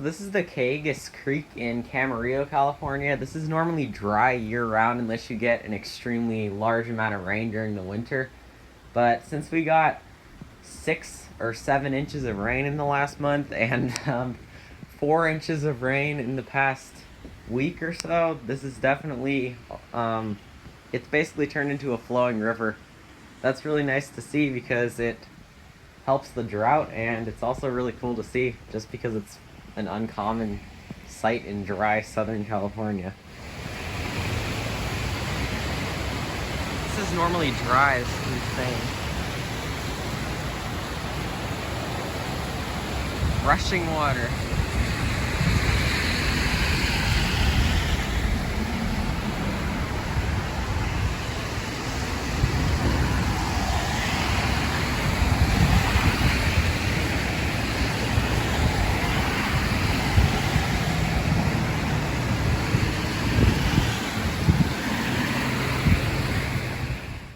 So this is the Calleguas Creek in Camarillo, California. This is normally dry year-round unless you get an extremely large amount of rain during the winter. But since we got 6 or 7 inches of rain in the last month and 4 inches of rain in the past week or so, this is definitely, it's basically turned into a flowing river. That's really nice to see because it helps the drought, and it's also really cool to see just because it's an uncommon sight in dry Southern California. This is normally dry, as he's saying. Rushing water.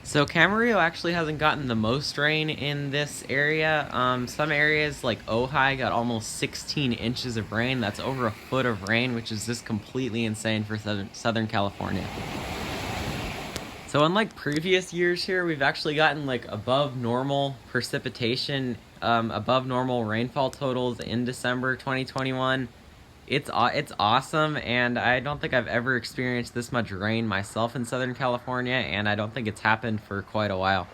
So Camarillo actually hasn't gotten the most rain in this area. Some areas like Ojai got almost 16 inches of rain. That's over a foot of rain, which is just completely insane for Southern California. So unlike previous years here, we've actually gotten like above normal precipitation, above normal rainfall totals in December 2021. It's awesome, and I don't think I've ever experienced this much rain myself in Southern California, and I don't think it's happened for quite a while.